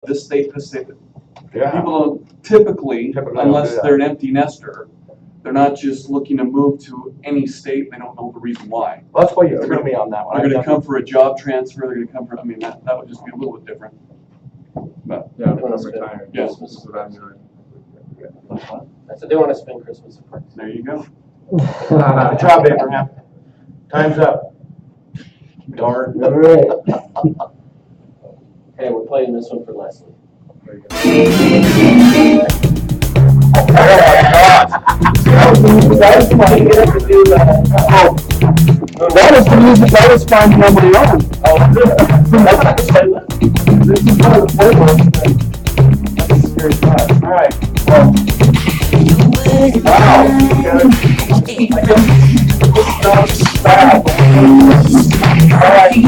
this state, this state. Yeah. People don't typically don't unless do that. they're an empty nester, they're not just looking to move to any state. They don't know the reason why. Well, that's why you threw me on that one. They're going to come for a job transfer. They're going to come for. I mean, that would just be a little bit different. But Yeah, I'm retired. Yeah. This is what I'm doing. I said they want to spend Christmas at parks. there you go. Good job, Abraham. Time's up. Darn. All right. Okay, we're playing this one for Leslie. That was fun. You get to do that. That was the music I was finding on my own. This is one of the playlists. That's a scary class. All right. Well. Wow. All right.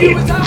Thank you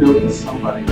note to somebody.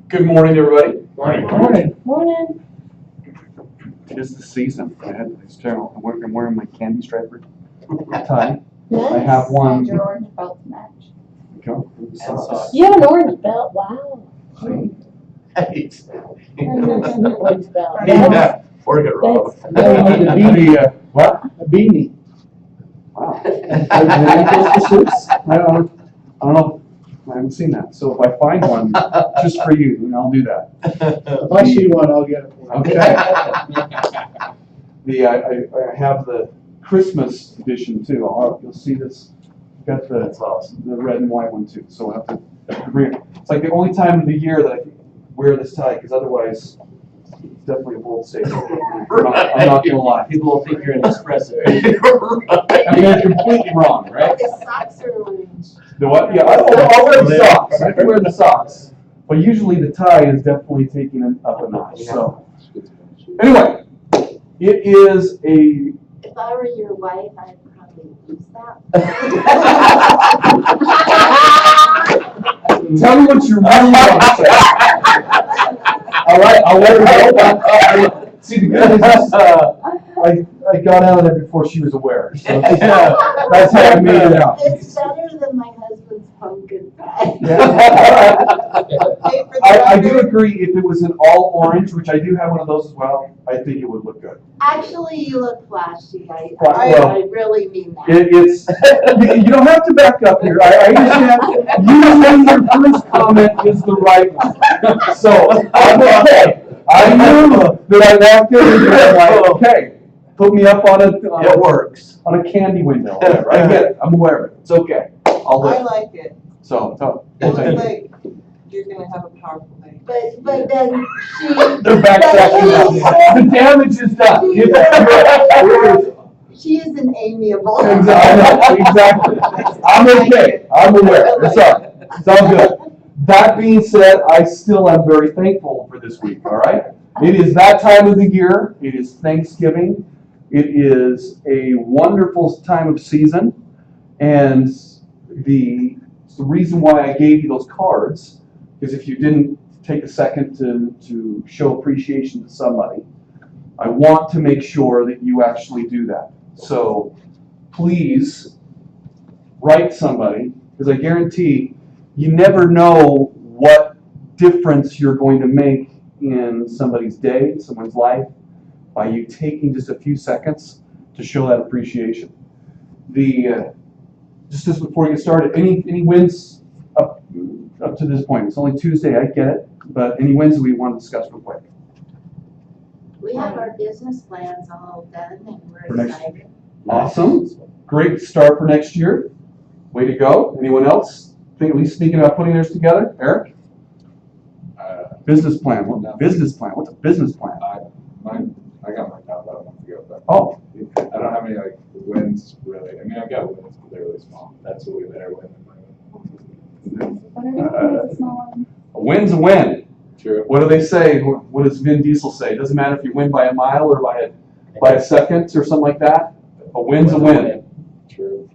Good morning, everybody. Morning. Morning. It is the season. I'm wearing my candy striper tie. I have one. And your orange belt to match. Go. socks. You have an orange belt, wow. Hey. Orange belt. Yeah, work it, Rob. What? A beanie. Wow. I don't know. I haven't seen that. So if I find one just for you, then I'll do that. If I see one, I'll get it for you. Okay. I have the Christmas edition too. You'll see this. Got That's awesome. the red and white one too. So I have to bring it. It's like the only time of the year that I can wear this tie, because otherwise it's definitely a bold statement. I'm not gonna lie. People will think you're an espresso. I mean, I'm completely wrong, right? The socks are orange. The what? Yeah, I'll wear the socks. I can wear the socks. But usually the tie is definitely taking it up a notch. So anyway, it is a. If I were your wife, I'd probably use that. Tell me what you really want to say. All right, I'll let her know. See, the good news is, I got out of it before she was aware. So that's how I made it out. It's better than my husband's pumpkin pie. I do agree, if it was an all orange, which I do have one of those as well, I think it would look good. Actually, you look flashy. Well, I really mean that. It's, you don't have to back up here. I understand. Usually your first comment is the right one. So I'm okay. I knew that I walked in and I'm like, okay, put me up on It works. a candy window. Whatever. I get it. I'm aware of it. It's okay. I'll I live. like it. So, It thank looks you. like you're gonna have a powerful day. But then she. They're backtracking now. The damage is done. She isn't amiable. Exactly. I'm okay. I'm aware. It's all right. It's all good. That being said, I still am very thankful for this week, all right? It is that time of the year. It is Thanksgiving. It is a wonderful time of season. And the reason why I gave you those cards is if you didn't take a second to show appreciation to somebody, I want to make sure that you actually do that. So please write somebody, because I guarantee you never know what difference you're going to make in somebody's day, someone's life, by you taking just a few seconds to show that appreciation. Just as before you get started, any wins up to this point? It's only Tuesday, I get it, but any wins that we want to discuss real quick? We have our business plans all done and For we're next- excited. Awesome. Great start for next year. Way to go. Anyone else? think at least thinking about putting theirs together? Eric? Business plan. Business plan. What's a business plan? I got mine out about a month ago, but Oh, I don't have any like wins really. I mean, I've got wins, but they're really small. That's what we better win than a win's a win. True. What do they say? What does Vin Diesel say? It doesn't matter if you win by a mile or by a second or something like that. A win's a win. True.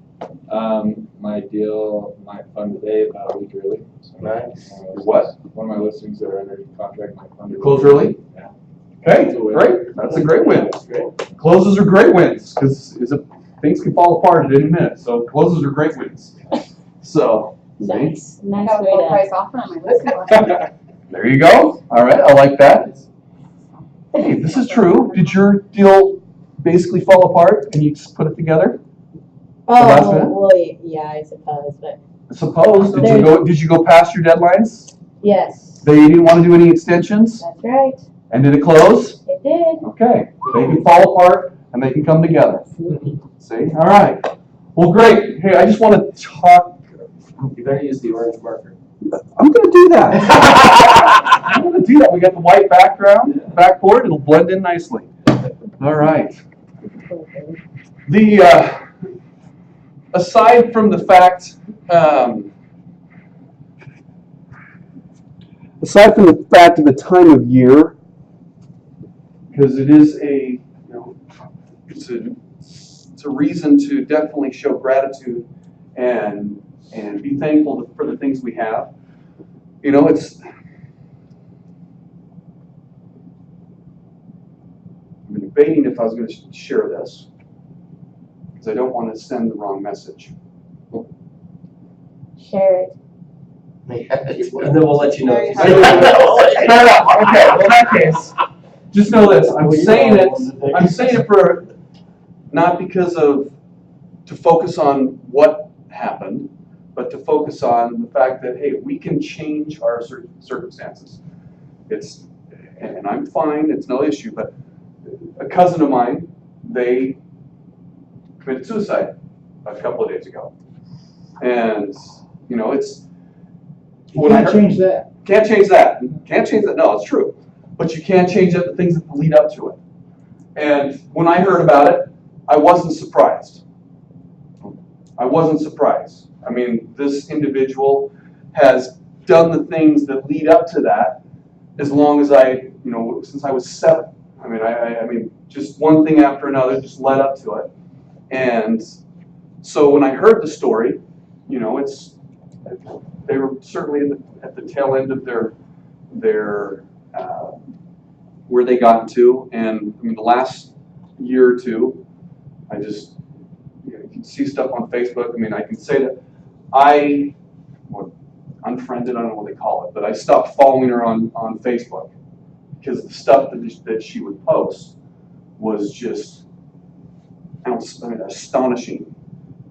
My fund today about a week early. So Nice. What? One of my listings that are under contract might fund. Close early? Yeah. Okay, great. That's a great win. Closes are great wins because things can fall apart at any minute. So closes are great wins. So, see? Nice I got a way full to. price offer on my listing. There you go. All right, I like that. Hey, this is true. Did your deal basically fall apart and you just put it together? last minute? Oh, well, yeah, I suppose, but Suppose. Did you go past your deadlines? yes, They didn't want to do any extensions? that's right. And did it close? It did. Okay. They can fall apart and they can come together. See? All right. Well, great. Hey, I just want to talk. You better use the orange marker. I'm going to do that. I'm going to do that. We got the white backboard. It'll blend in nicely. All right. Aside from the fact, of the time of year, because it is it's a reason to definitely show gratitude and be thankful for the things we have. You know, I've been debating if I was going to share this, because I don't want to send the wrong message. Share it. And then we'll let you know. Very Fair enough. Okay, well, in that case, just know this. I'm saying it for not because to focus on what happened, but to focus on the fact that, hey, we can change our circumstances. And I'm fine, it's no issue, but a cousin of mine, they committed suicide a couple of days ago. And, You can't change that. Can't change that. Can't change that. No, it's true. But you can change the things that lead up to it. And when I heard about it, I wasn't surprised. I wasn't surprised. I mean, this individual has done the things that lead up to that as long as since I was 7. I mean, just one thing after another just led up to it. And so when I heard the story, they were certainly at the tail end of their where they got to. And I mean, the last year or two, I just you can see stuff on Facebook. I mean, I can say that unfriended, I don't know what they call it, but I stopped following her on Facebook because the stuff that she would post was just astonishing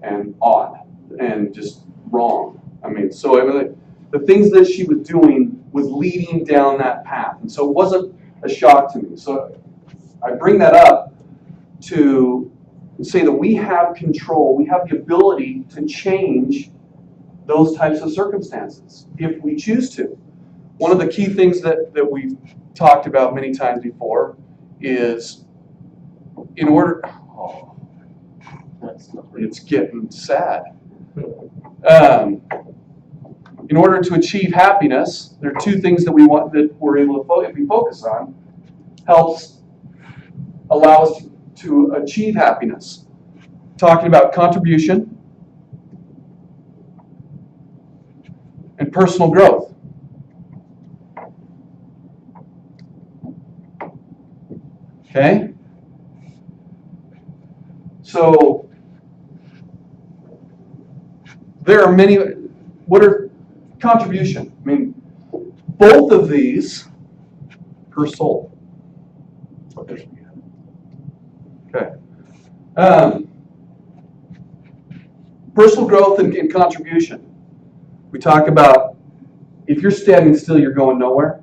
and odd and just wrong. I mean, the things that she was doing was leading down that path. And so it wasn't a shock to me. So I bring that up to say that we have control, we have the ability to change those types of circumstances if we choose to. One of the key things that we've talked about many times before is it's getting sad. In order to achieve happiness, there are two things that we're able to if we focus on, helps allow us to achieve happiness. Talking about contribution and personal growth. Okay? So there are many. What are contribution? I mean, both of these per soul. Okay. Personal growth and contribution. We talk about if you're standing still, you're going nowhere.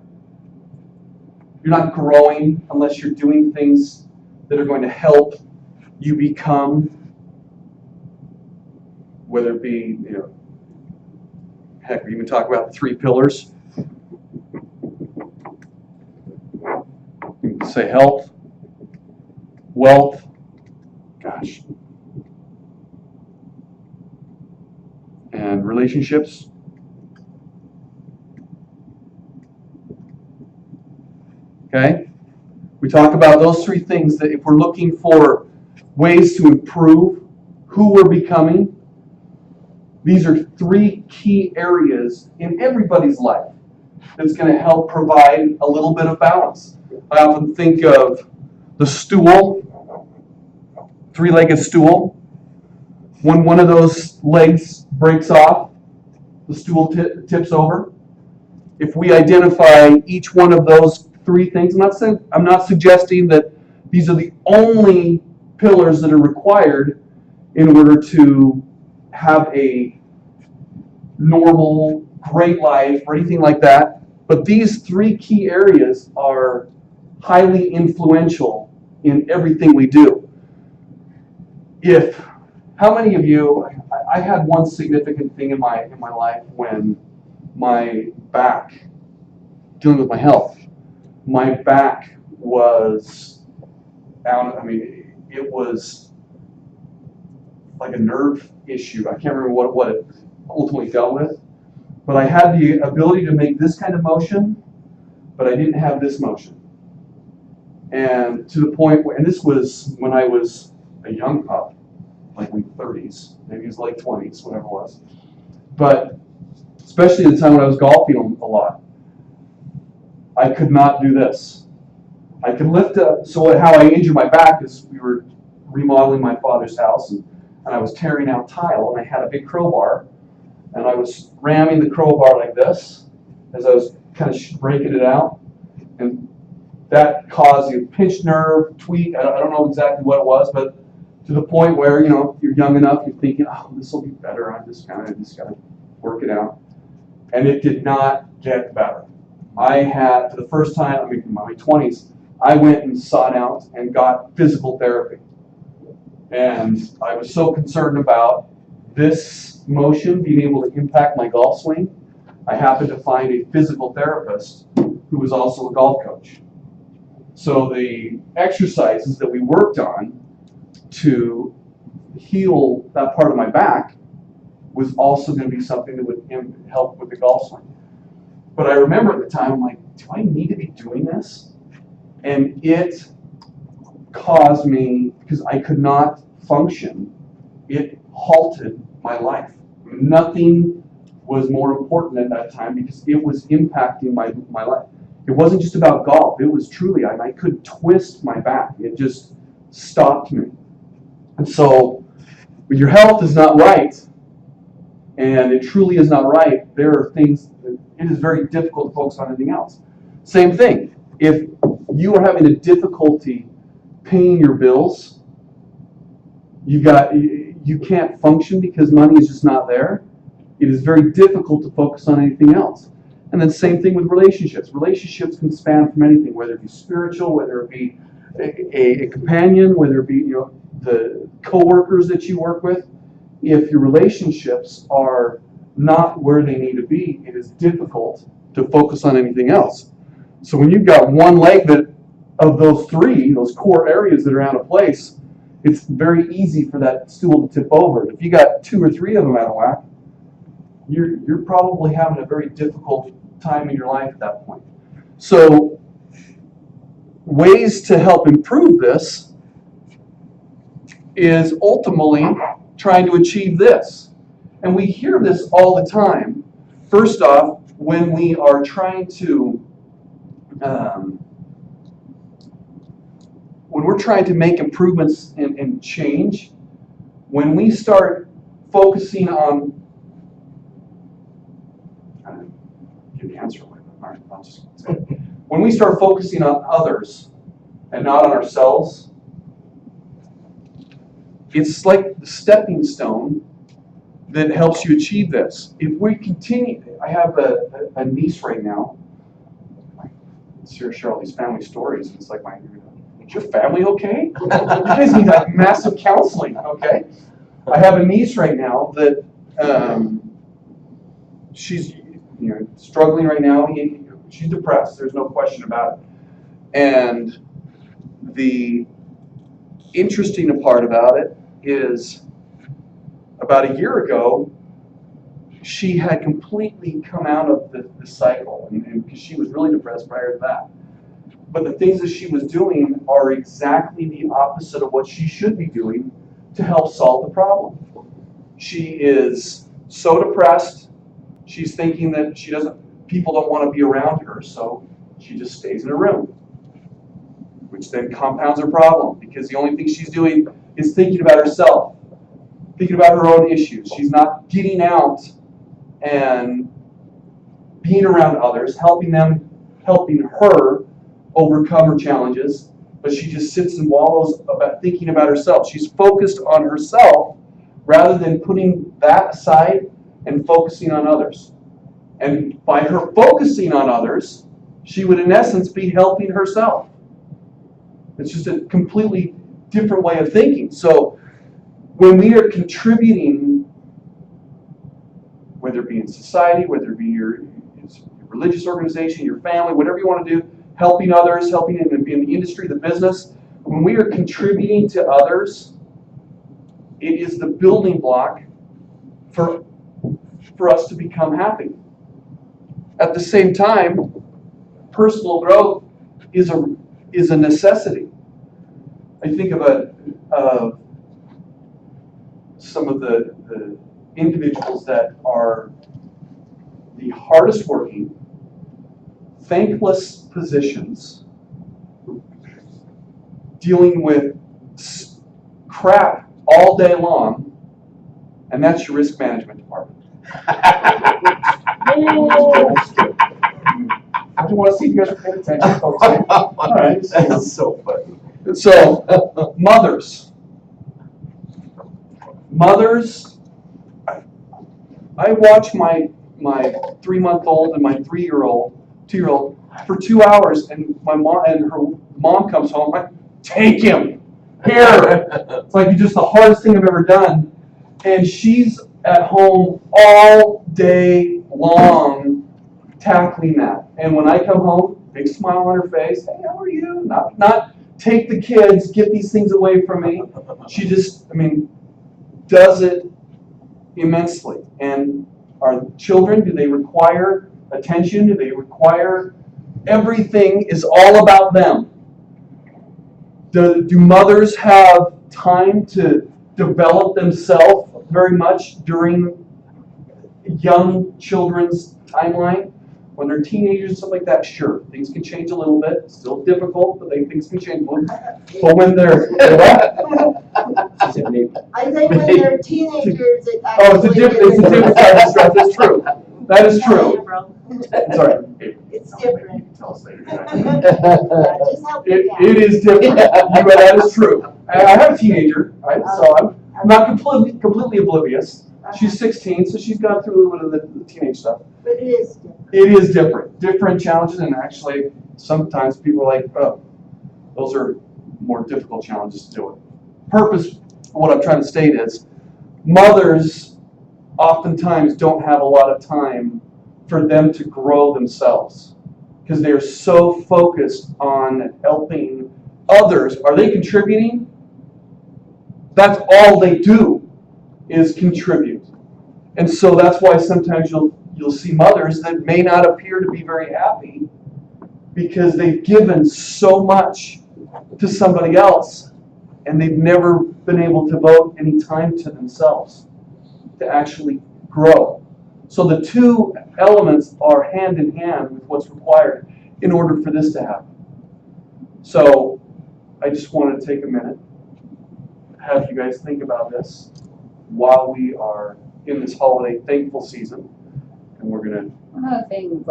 You're not growing unless you're doing things that are going to help you become, whether it be, Heck, we even talk about the 3 pillars. You can say health, wealth, gosh, and relationships. Okay? We talk about those 3 things that if we're looking for ways to improve who we're becoming, these are 3 key areas in everybody's life that's going to help provide a little bit of balance. I often think of the stool, 3-legged stool. When one of those legs breaks off, the stool tips over. If we identify each one of those 3 things, I'm not suggesting that these are the only pillars that are required in order to have a normal, great life or anything like that. But these 3 key areas are highly influential in everything we do. How many of you, I had one significant thing in my life when my back, dealing with my health, my back was out. I mean, it was like a nerve issue. I can't remember what it ultimately dealt with, but I had the ability to make this kind of motion, but I didn't have this motion. And to the point where, and this was when I was a young pup, like in 30s, maybe it was late 20s, whatever it was. But especially at the time when I was golfing a lot, I could not do this. I could lift up. So how I injured my back is we were remodeling my father's house, and I was tearing out tile, and I had a big crowbar, and I was ramming the crowbar like this as I was kind of breaking it out, and that caused a pinched nerve, tweak. I don't know exactly what it was, but to the point where, you know, you're young enough, you're thinking, oh, this will be better. I just got to work it out. And it did not get better. I had, for the first time, I mean, in my 20s, I went and sought out and got physical therapy. And I was so concerned about this motion being able to impact my golf swing, I happened to find a physical therapist who was also a golf coach. So the exercises that we worked on to heal that part of my back was also going to be something that would help with the golf swing. But I remember at the time, I'm like, do I need to be doing this? And it caused me, because I could not function, it halted my life. Nothing was more important at that time because it was impacting my life. It wasn't just about golf. It was truly, I could twist my back. It just stopped me. And so when your health is not right, and it truly is not right, there are things that it is very difficult to focus on anything else. Same thing. If you are having a difficulty paying your bills, you can't function because money is just not there, it is very difficult to focus on anything else. And then same thing with relationships. Relationships can span from anything, whether it be spiritual, whether it be a companion, whether it be, you know, the coworkers that you work with. If your relationships are not where they need to be, it is difficult to focus on anything else. So when you've got one leg that of those 3, those core areas that are out of place, it's very easy for that stool to tip over. If you got 2 or 3 of them out of whack, you're probably having a very difficult time in your life at that point. So ways to help improve this is ultimately trying to achieve this. And we hear this all the time. First off, when we are trying to when we're trying to make improvements and change, when we start focusing on, I don't know, give the answer away, but all right, I'll just say it. When we start focusing on others and not on ourselves, it's like the stepping stone that helps you achieve this. If we continue, I have a niece right now. I share all these family stories. It's like, is your family okay? You guys need like massive counseling, okay? I have a niece right now that she's struggling right now. She's depressed. There's no question about it. And the interesting part about it is, about a year ago, she had completely come out of the cycle, and because she was really depressed prior to that. But the things that she was doing are exactly the opposite of what she should be doing to help solve the problem. She is so depressed, she's thinking that people don't want to be around her, so she just stays in her room, which then compounds her problem, because the only thing she's doing is thinking about herself, thinking about her own issues. She's not getting out and being around others, helping her overcome her challenges, but she just sits and wallows about thinking about herself. She's focused on herself rather than putting that aside and focusing on others. And by her focusing on others, she would in essence be helping herself. It's just a completely different way of thinking. So when we are contributing, whether it be in society, whether it be your religious organization, your family, whatever you want to do, helping others, helping in the industry, the business, when we are contributing to others, it is the building block for us to become happy. At the same time, personal growth is a necessity. I think of some of the individuals that are the hardest working, thankless positions, dealing with crap all day long, and that's your risk management department. I just want to see if you guys are paying attention, folks. All right. That's so funny. So, mothers, I watch my 3-month-old and my 2-year-old for 2 hours, and her mom comes home. I take him here. It's like just the hardest thing I've ever done, and she's at home all day long tackling that. And when I come home, big smile on her face. Hey, how are you? Not take the kids, get these things away from me. She just, does it immensely. And our children, do they require attention? Do they require everything is all about them? Do mothers have time to develop themselves very much during young children's timeline? When they're teenagers, stuff like that, sure, things can change a little bit. It's still difficult, but things can change. But when they're I think when they're teenagers, it it's a different type of stress. That's true. That is true. Sorry. It's different. You can tell us later. Just help me out. It is different. That is true. I have a teenager, right? So I'm not completely oblivious. She's 16, so she's gone through a little bit of the teenage stuff. But it is different. It is different. Different challenges, and actually, sometimes people are like, oh, those are more difficult challenges to deal with. Purpose, what I'm trying to state is, mothers oftentimes don't have a lot of time for them to grow themselves because they're so focused on helping others. Are they contributing? That's all they do is contribute. And so that's why sometimes you'll see mothers that may not appear to be very happy because they've given so much to somebody else and they've never been able to devote any time to themselves to actually grow. So the two elements are hand in hand with what's required in order for this to happen. So I just wanted to take a minute, have you guys think about this while we are in this holiday thankful season. And we're going to... One of the things,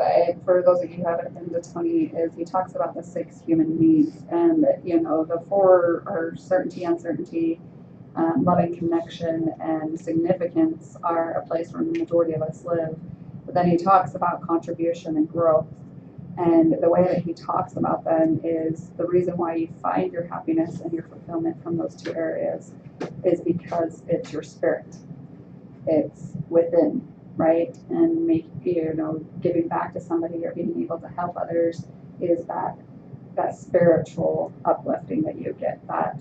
for those of you who haven't been to Tony, is he talks about the 6 human needs. And, the 4 are certainty, uncertainty, loving connection, and significance are a place where the majority of us live. But then he talks about contribution and growth. And the way that he talks about them is the reason why you find your happiness and your fulfillment from those 2 areas is because it's your spirit. It's within. right? And giving back to somebody or being able to help others is that spiritual uplifting that you get. That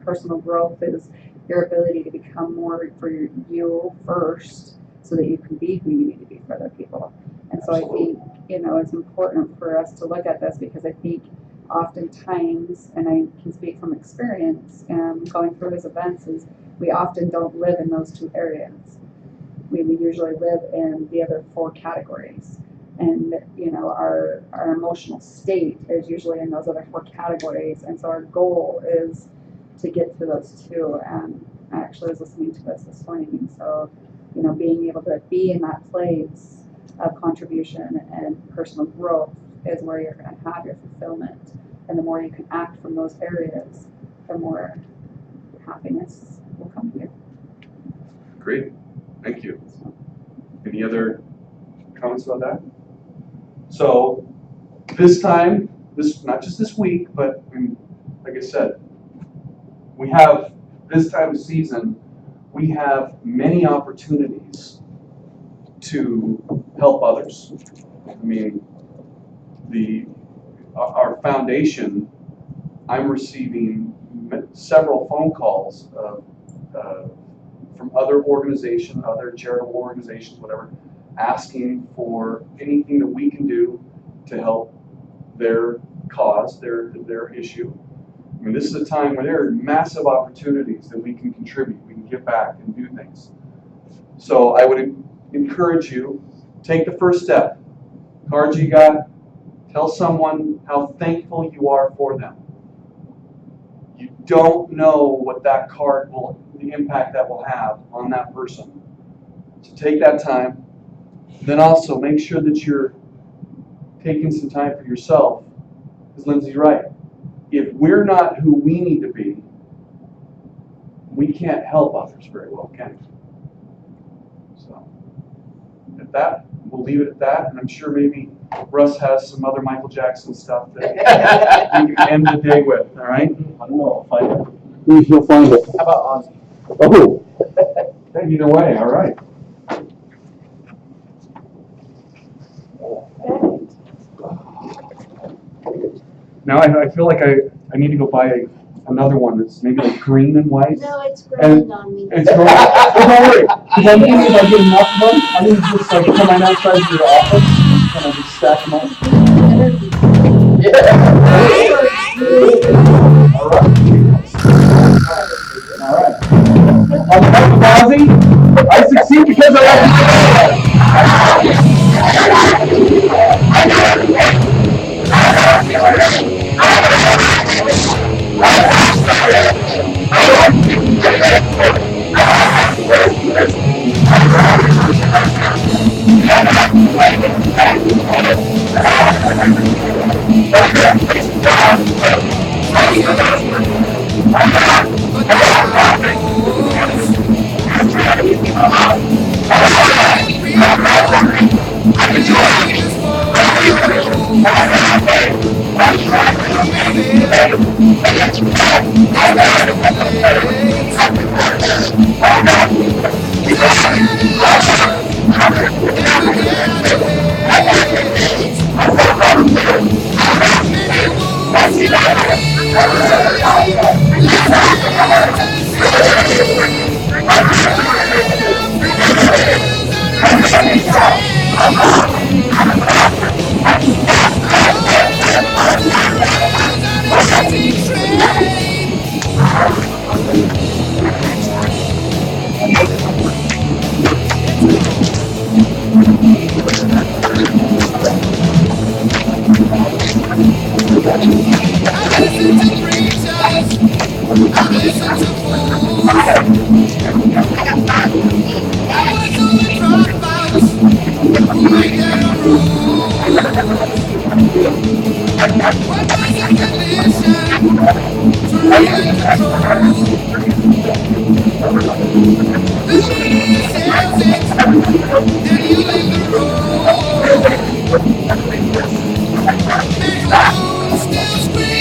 personal growth is your ability to become more for you first, so that you can be who you need to be for other people. And so I think it's important for us to look at this, because I think oftentimes, and I can speak from experience, going through these events, is we often don't live in those two areas. We usually live in the other four categories. And our emotional state is usually in those other four categories. And so our goal is to get to those two. And I actually was listening to this morning. And so, being able to be in that place of contribution and personal growth is where you're going to have your fulfillment. And the more you can act from those areas, the more happiness will come to you. Great, thank you. Any other comments about that? So this time, not just this week, but like I said, we have this time of season, we have many opportunities to help others. I mean, our foundation, I'm receiving several phone calls from other organizations, other charitable organizations, whatever, asking for anything that we can do to help their cause, their issue. I mean, this is a time where there are massive opportunities that we can contribute, we can give back and do things. So I would encourage you, take the first step. Cards you got, tell someone how thankful you are for them. You don't know what that card the impact that will have on that person. So take that time. Then also make sure that you're taking some time for yourself. Because Lindsay's right. If we're not who we need to be, we can't help others very well, can we? So at that, we'll leave it at that. And I'm sure maybe Russ has some other Michael Jackson stuff that we can end the day with. All right? I don't know, I'll find it. You'll find it. How about Ozzy? Oh, Either way, all right. Now I feel like I need to go buy another one that's maybe like green and white. No, it's growing on me. It's growing. Well, don't worry, because I'm thinking if I get enough of them, I'm going to just like come right outside to your office and kind of just stack them up. All right. On behalf of Ozzy, I succeed because I have to. Still screaming.